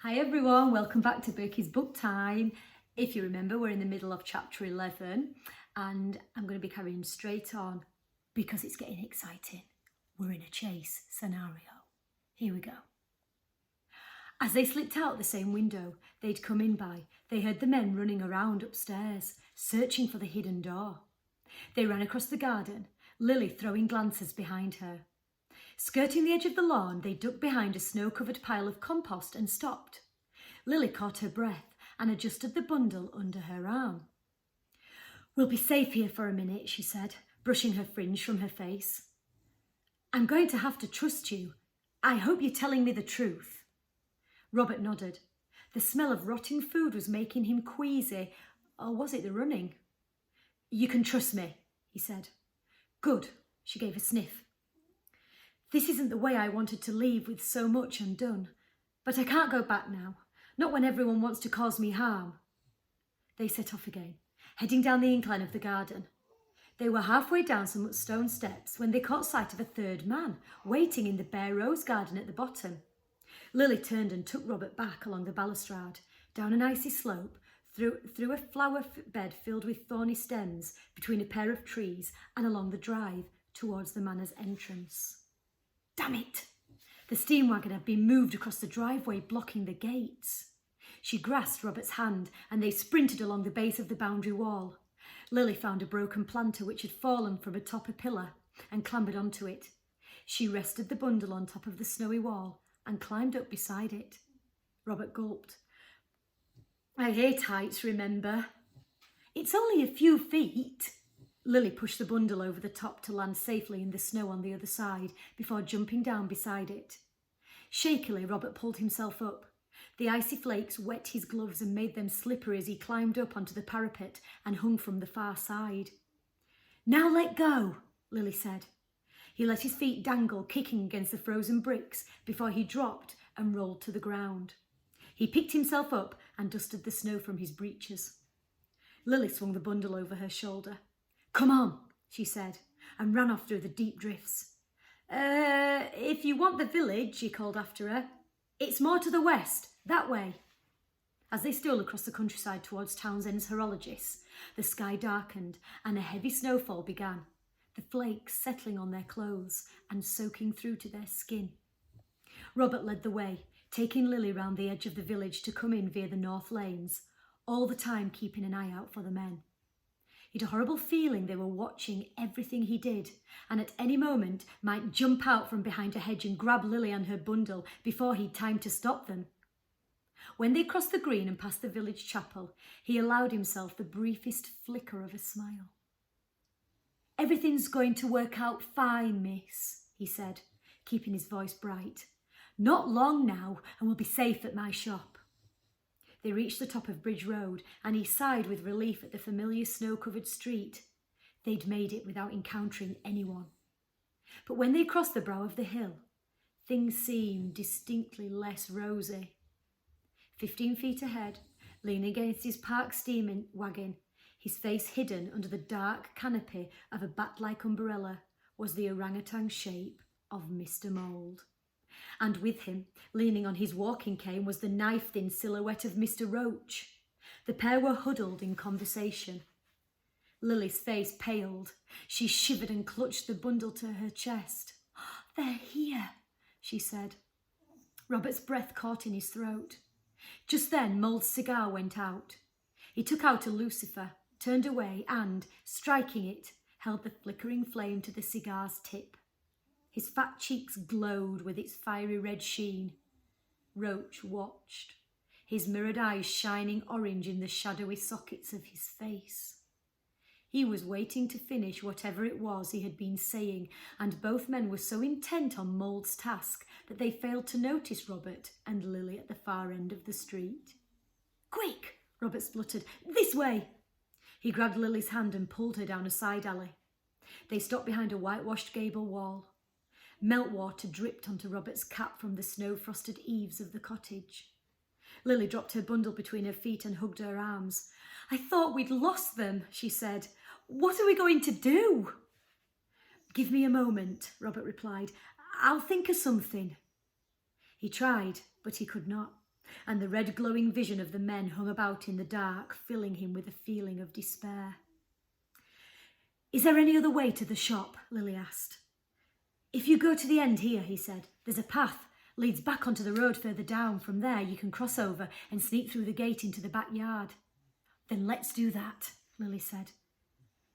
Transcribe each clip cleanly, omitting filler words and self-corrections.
Hi everyone, welcome back to Birky's Book Time. If you remember, we're in the middle of chapter 11 and I'm going to be carrying straight on because it's getting exciting. We're in a chase scenario. Here we go. As they slipped out the same window they'd come in by, they heard the men running around upstairs, searching for the hidden door. They ran across the garden, Lily throwing glances behind her. Skirting the edge of the lawn, they ducked behind a snow-covered pile of compost and stopped. Lily caught her breath and adjusted the bundle under her arm. "We'll be safe here for a minute," she said, brushing her fringe from her face. "I'm going to have to trust you. I hope you're telling me the truth." Robert nodded. The smell of rotting food was making him queasy, or was it the running? "You can trust me," he said. "Good," she gave a sniff. "This isn't the way I wanted to leave with so much undone, but I can't go back now, not when everyone wants to cause me harm." They set off again, heading down the incline of the garden. They were halfway down some stone steps when they caught sight of a third man, waiting in the bare rose garden at the bottom. Lily turned and took Robert back along the balustrade, down an icy slope, through a flower bed filled with thorny stems, between a pair of trees, and along the drive towards the manor's entrance. Damn it! The steam wagon had been moved across the driveway, blocking the gates. She grasped Robert's hand and they sprinted along the base of the boundary wall. Lily found a broken planter which had fallen from atop a pillar and clambered onto it. She rested the bundle on top of the snowy wall and climbed up beside it. Robert gulped. "I hate heights, remember?" "It's only a few feet." Lily pushed the bundle over the top to land safely in the snow on the other side before jumping down beside it. Shakily, Robert pulled himself up. The icy flakes wet his gloves and made them slippery as he climbed up onto the parapet and hung from the far side. "Now let go," Lily said. He let his feet dangle, kicking against the frozen bricks before he dropped and rolled to the ground. He picked himself up and dusted the snow from his breeches. Lily swung the bundle over her shoulder. "Come on," she said, and ran off through the deep drifts. If you want the village," he called after her. "It's more to the west, that way." As they stole across the countryside towards Townsend's horologists, the sky darkened and a heavy snowfall began, the flakes settling on their clothes and soaking through to their skin. Robert led the way, taking Lily round the edge of the village to come in via the north lanes, all the time keeping an eye out for the men. He'd a horrible feeling they were watching everything he did, and at any moment might jump out from behind a hedge and grab Lily and her bundle before he'd time to stop them. When they crossed the green and passed the village chapel, he allowed himself the briefest flicker of a smile. "Everything's going to work out fine, miss," he said, keeping his voice bright. "Not long now, and we'll be safe at my shop." They reached the top of Bridge Road and he sighed with relief at the familiar snow-covered street. They'd made it without encountering anyone. But when they crossed the brow of the hill, things seemed distinctly less rosy. 15 feet ahead, leaning against his parked steam wagon, his face hidden under the dark canopy of a bat-like umbrella, was the orangutan shape of Mr. Mould. And with him, leaning on his walking cane, was the knife-thin silhouette of Mr. Roach. The pair were huddled in conversation. Lily's face paled. She shivered and clutched the bundle to her chest. "They're here," she said. Robert's breath caught in his throat. Just then, Mould's cigar went out. He took out a lucifer, turned away and, striking it, held the flickering flame to the cigar's tip. His fat cheeks glowed with its fiery red sheen. Roach watched, his mirrored eyes shining orange in the shadowy sockets of his face. He was waiting to finish whatever it was he had been saying, and both men were so intent on Mould's task that they failed to notice Robert and Lily at the far end of the street. "Quick!" Robert spluttered. "This way!" He grabbed Lily's hand and pulled her down a side alley. They stopped behind a whitewashed gable wall. Meltwater dripped onto Robert's cap from the snow-frosted eaves of the cottage. Lily dropped her bundle between her feet and hugged her arms. "I thought we'd lost them," she said. "What are we going to do?" "Give me a moment," Robert replied. "I'll think of something." He tried, but he could not. and the red glowing vision of the men hung about in the dark, filling him with a feeling of despair. "Is there any other way to the shop?" Lily asked. "If you go to the end here," he said, "there's a path leads back onto the road further down. From there you can cross over and sneak through the gate into the backyard." "Then let's do that," Lily said.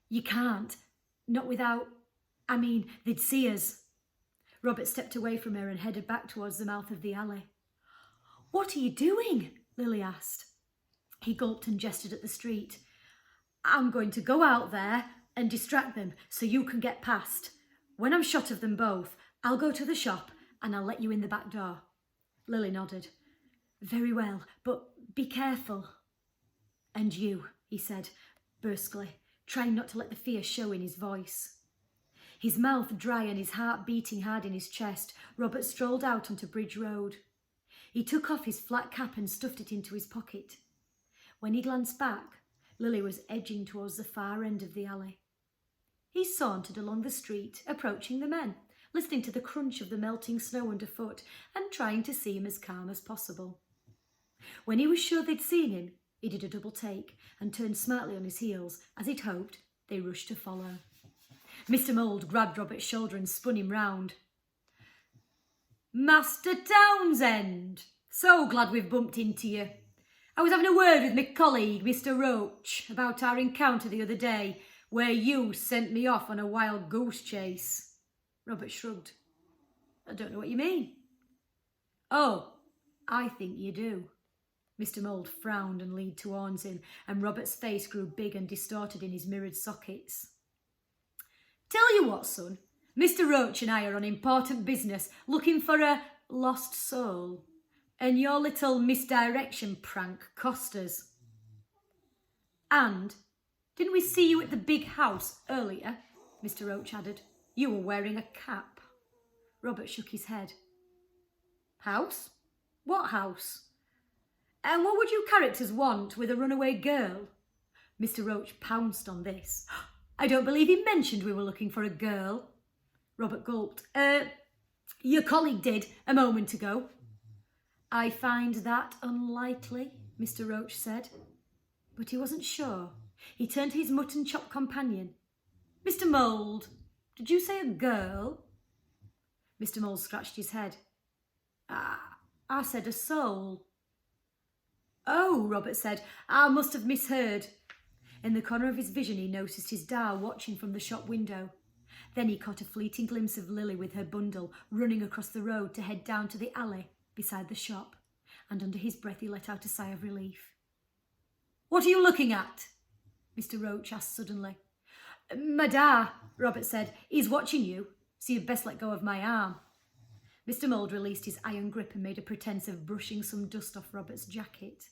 "You can't. Not without... they'd see us." Robert stepped away from her and headed back towards the mouth of the alley. "What are you doing?" Lily asked. He gulped and gestured at the street. "I'm going to go out there and distract them so you can get past. When I'm shot of them both, I'll go to the shop and I'll let you in the back door." Lily nodded. "Very well, but be careful." "And you," he said brusquely, trying not to let the fear show in his voice. His mouth dry and his heart beating hard in his chest, Robert strolled out onto Bridge Road. He took off his flat cap and stuffed it into his pocket. When he glanced back, Lily was edging towards the far end of the alley. He sauntered along the street, approaching the men, listening to the crunch of the melting snow underfoot and trying to seem as calm as possible. When he was sure they'd seen him, he did a double take and turned smartly on his heels. As he'd hoped, they rushed to follow. Mr. Mould grabbed Robert's shoulder and spun him round. "Master Townsend, so glad we've bumped into you. I was having a word with my colleague, Mr. Roach, about our encounter the other day, where you sent me off on a wild goose chase." Robert shrugged. "I don't know what you mean." "Oh, I think you do." Mr. Mould frowned and leaned towards him, and Robert's face grew big and distorted in his mirrored sockets. "Tell you what, son, Mr. Roach and I are on important business, looking for a lost soul, and your little misdirection prank cost us." "And didn't we see you at the big house earlier?" Mr. Roach added. "You were wearing a cap." Robert shook his head. "House? What house? And what would you characters want with a runaway girl?" Mr. Roach pounced on this. "I don't believe he mentioned we were looking for a girl." Robert gulped. Your colleague did a moment ago." "I find that unlikely," Mr. Roach said. But he wasn't sure. He turned to his mutton chop companion. "Mr. Mould, did you say a girl?" Mr. Mould scratched his head. I said a soul." "Oh," Robert said, "I must have misheard." In the corner of his vision he noticed his da watching from the shop window. Then he caught a fleeting glimpse of Lily with her bundle running across the road to head down to the alley beside the shop, and under his breath he let out a sigh of relief. "What are you looking at?" Mr. Roach asked suddenly. "My da," Robert said. "He's watching you, so you'd best let go of my arm." Mr. Mould released his iron grip and made a pretence of brushing some dust off Robert's jacket.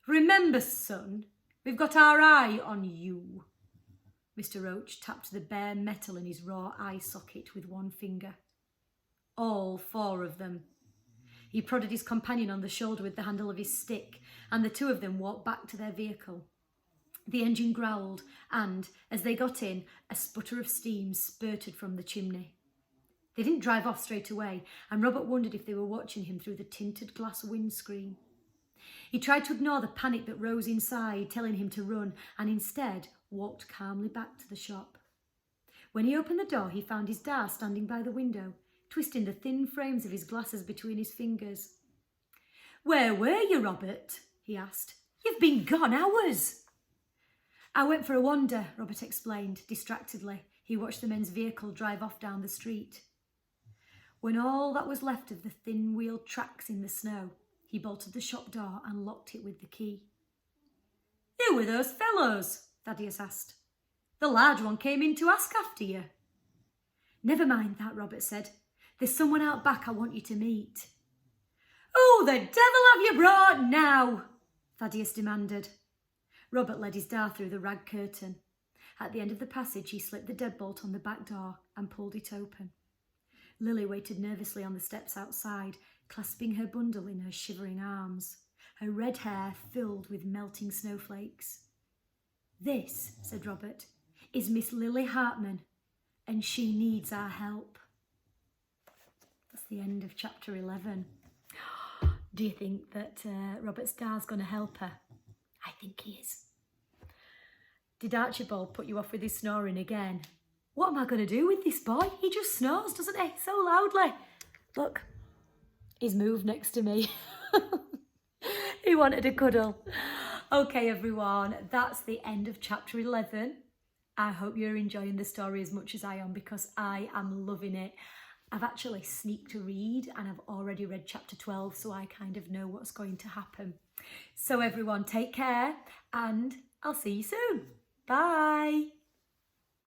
"Remember, son, we've got our eye on you." Mr. Roach tapped the bare metal in his raw eye socket with one finger. "All four of them." He prodded his companion on the shoulder with the handle of his stick, and the two of them walked back to their vehicle. The engine growled, and, as they got in, a sputter of steam spurted from the chimney. They didn't drive off straight away, and Robert wondered if they were watching him through the tinted glass windscreen. He tried to ignore the panic that rose inside, telling him to run, and instead walked calmly back to the shop. When he opened the door, he found his da standing by the window, twisting the thin frames of his glasses between his fingers. "Where were you, Robert?" he asked. "You've been gone hours." "I went for a wander," Robert explained, distractedly. He watched the men's vehicle drive off down the street. When all that was left of the thin-wheeled tracks in the snow, he bolted the shop door and locked it with the key. "Who were those fellows?" Thaddeus asked. "The large one came in to ask after you." "Never mind that," Robert said. "There's someone out back I want you to meet." "Who the devil have you brought now?" Thaddeus demanded. Robert led his da through the rag curtain. At the end of the passage, he slipped the deadbolt on the back door and pulled it open. Lily waited nervously on the steps outside, clasping her bundle in her shivering arms, her red hair filled with melting snowflakes. "This," said Robert, "is Miss Lily Hartman, and she needs our help." That's the end of chapter 11. Do you think that Robert Starr's going to help her? I think he is. Did Archibald put you off with his snoring again? What am I going to do with this boy? He just snores, doesn't he? So loudly. Look, he's moved next to me. He wanted a cuddle. Okay, everyone, that's the end of chapter 11. I hope you're enjoying the story as much as I am, because I am loving it. I've actually sneaked to read and I've already read chapter 12, so I kind of know what's going to happen. So everyone, take care and I'll see you soon. Bye.